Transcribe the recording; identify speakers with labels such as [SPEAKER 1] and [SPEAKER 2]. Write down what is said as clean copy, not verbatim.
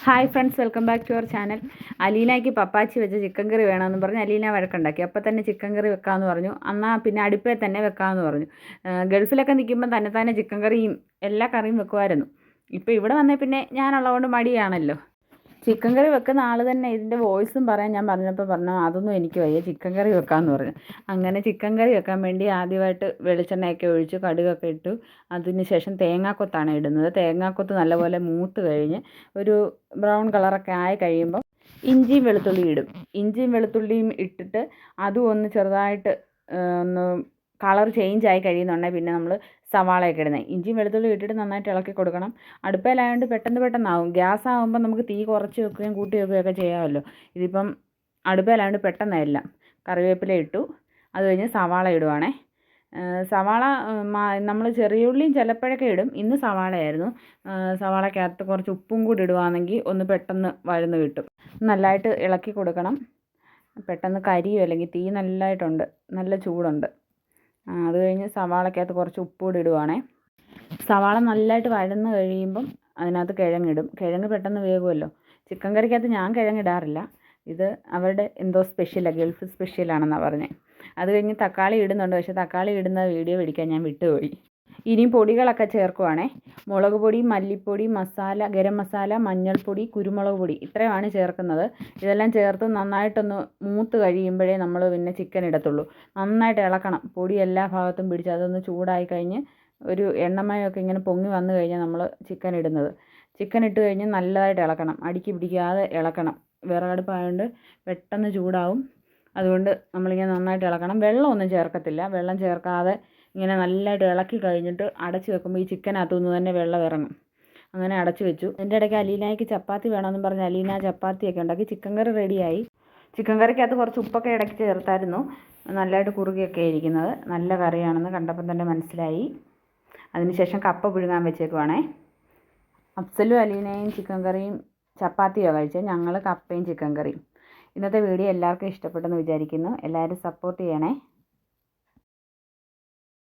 [SPEAKER 1] Hi friends, welcome back to our channel. അലീനയ്ക്ക് പപ്പാച്ചി വെച്ച ചിക്കൻ കറി വേണമെന്ന് പറഞ്ഞ് അലീന വഴക്കുണ്ടാക്കി. അപ്പോൾ തന്നെ ചിക്കൻ കറി വെക്കാമെന്ന് പറഞ്ഞു. എന്നാൽ പിന്നെ അടുപ്പിൽ തന്നെ വെക്കാമെന്ന് പറഞ്ഞു. ഗൾഫിലൊക്കെ നിൽക്കുമ്പോൾ തന്നെ ചിക്കൻ കറിയും എല്ലാ കറിയും വെക്കുമായിരുന്നു. ഇപ്പോൾ ഇവിടെ വന്നേ പിന്നെ ഞാനുള്ളതുകൊണ്ട് മടിയാണല്ലോ. ചിക്കൻ കറി വെക്കുന്ന ആൾ തന്നെ ഇതിൻ്റെ വോയിസും പറയാൻ ഞാൻ പറഞ്ഞപ്പോൾ പറഞ്ഞു അതൊന്നും എനിക്ക് വയ്യ, ചിക്കൻ കറി വെക്കാമെന്ന് പറഞ്ഞു. അങ്ങനെ ചിക്കൻ കറി വെക്കാൻ വേണ്ടി ആദ്യമായിട്ട് വെളിച്ചെണ്ണയൊക്കെ ഒഴിച്ച് കടുകൊക്കെ ഇട്ടു. അതിന് ശേഷം തേങ്ങാക്കൊത്താണ് ഇടുന്നത്. തേങ്ങാക്കൊത്ത് നല്ലപോലെ മൂത്ത് കഴിഞ്ഞ് ഒരു ബ്രൗൺ കളറൊക്കെ ആയി കഴിയുമ്പോൾ ഇഞ്ചിയും വെളുത്തുള്ളിയും ഇടും. ഇഞ്ചിയും വെളുത്തുള്ളിയും ഇട്ടിട്ട് അതും ഒന്ന് ചെറുതായിട്ട് ഒന്ന് കളർ ചേഞ്ച് ആയി കഴിയുന്നുണ്ടെങ്കിൽ പിന്നെ നമ്മൾ സവാളയൊക്കെ ഇടുന്നത്. ഇഞ്ചിയും വെളുത്തുള്ളി ഇട്ടിട്ട് നന്നായിട്ട് ഇളക്കി കൊടുക്കണം. അടുപ്പയിലായതുകൊണ്ട് പെട്ടെന്നാവും. ഗ്യാസ് ആകുമ്പോൾ നമുക്ക് തീ കുറച്ച് വെക്കുകയും കൂട്ടി വെക്കുകയൊക്കെ ചെയ്യാമല്ലോ. ഇതിപ്പം അടുപ്പയിലായതുകൊണ്ട് പെട്ടെന്നെല്ലാം. കറിവേപ്പില ഇട്ടു. അത് കഴിഞ്ഞ് സവാള ഇടുവാണേ. സവാള നമ്മൾ ചെറിയ ഉള്ളിയും ചിലപ്പോഴൊക്കെ ഇടും. ഇന്ന് സവാളയായിരുന്നു. സവാളക്കകത്ത് കുറച്ച് ഉപ്പും കൂടി ഇടുവാണെങ്കിൽ ഒന്ന് പെട്ടെന്ന് വഴന്ന് കിട്ടും. നല്ലതായിട്ട് ഇളക്കി കൊടുക്കണം. പെട്ടെന്ന് കരിയും, അല്ലെങ്കിൽ തീ നല്ലതായിട്ടുണ്ട്, നല്ല ചൂടുണ്ട്. അത് കഴിഞ്ഞ് സവാളക്കകത്ത് കുറച്ച് ഉപ്പ് കൂടി ഇടുവാണേ. സവാള നല്ലതായിട്ട് വഴന്ന് കഴിയുമ്പം അതിനകത്ത് കിഴങ്ങിടും. കിഴങ്ങ് പെട്ടെന്ന് വേകുമല്ലോ. ചിക്കൻ കറിക്കകത്ത് ഞാൻ കിഴങ്ങിടാറില്ല. ഇത് അവരുടെ എന്തോ സ്പെഷ്യലാണ്, ഗൾഫ് സ്പെഷ്യലാണെന്നാണ് പറഞ്ഞത്. അത് കഴിഞ്ഞ് തക്കാളി ഇടുന്നുണ്ട്. പക്ഷേ തക്കാളി ഇടുന്ന വീഡിയോ പിടിക്കാൻ ഞാൻ വിട്ടുപോയി. ഇനിയും പൊടികളൊക്കെ ചേർക്കുവാണേ. മുളക് പൊടി, മല്ലിപ്പൊടി, മസാല, ഗരം മസാല, മഞ്ഞൾപ്പൊടി, കുരുമുളക് പൊടി, ഇത്രയുമാണ് ചേർക്കുന്നത്. ഇതെല്ലാം ചേർത്ത് നന്നായിട്ടൊന്ന് മൂത്ത് കഴിയുമ്പോഴേ നമ്മൾ പിന്നെ ചിക്കൻ ഇടത്തുള്ളൂ. നന്നായിട്ട് ഇളക്കണം. പൊടി എല്ലാ ഭാഗത്തും പിടിച്ച് അതൊന്ന് ചൂടായി കഴിഞ്ഞ് ഒരു എണ്ണമയമൊക്കെ ഇങ്ങനെ പൊങ്ങി വന്നു കഴിഞ്ഞാൽ നമ്മൾ ചിക്കൻ ഇടുന്നത്. ചിക്കൻ ഇട്ട് കഴിഞ്ഞ് നല്ലതായിട്ട് ഇളക്കണം. അടുക്കി പിടിക്കാതെ ഇളക്കണം. വിറകടുപ്പായതുകൊണ്ട് പെട്ടെന്ന് ചൂടാവും. അതുകൊണ്ട് നമ്മളിങ്ങനെ നന്നായിട്ട് ഇളക്കണം. വെള്ളമൊന്നും ചേർക്കത്തില്ല. വെള്ളം ചേർക്കാതെ ഇങ്ങനെ നല്ലതായിട്ട് ഇളക്കി കഴിഞ്ഞിട്ട് അടച്ച് വെക്കുമ്പോൾ ഈ ചിക്കനകത്തുനിന്ന് തന്നെ വെള്ളം ഇറങ്ങും. അങ്ങനെ അടച്ച് വെച്ചു. അതിൻ്റെ ഇടയ്ക്ക് അലീനയ്ക്ക് ചപ്പാത്തി വേണമെന്ന് പറഞ്ഞ് അലീന ചപ്പാത്തിയൊക്കെ ഉണ്ടാക്കി. ചിക്കൻ കറി റെഡിയായി. ചിക്കൻ കറിക്കകത്ത് കുറച്ച് ഉപ്പൊക്കെ ഇടയ്ക്ക് ചേർത്തായിരുന്നു. നല്ലതായിട്ട് കുറുകിയൊക്കെ ഇരിക്കുന്നത്. നല്ല കറിയാണെന്ന് കണ്ടപ്പം തന്നെ മനസ്സിലായി. അതിനുശേഷം കപ്പ പുഴുങ്ങാൻ വെച്ചേക്കുവാണേ. അഫ്സലും അലീനയും ചിക്കൻ കറിയും ചപ്പാത്തിയോ കഴിച്ചത്. ഞങ്ങൾ കപ്പയും ചിക്കൻ കറിയും. ഇന്നത്തെ വീഡിയോ എല്ലാവർക്കും ഇഷ്ടപ്പെട്ടെന്ന് വിചാരിക്കുന്നു. എല്ലാവരും സപ്പോർട്ട് ചെയ്യണേ.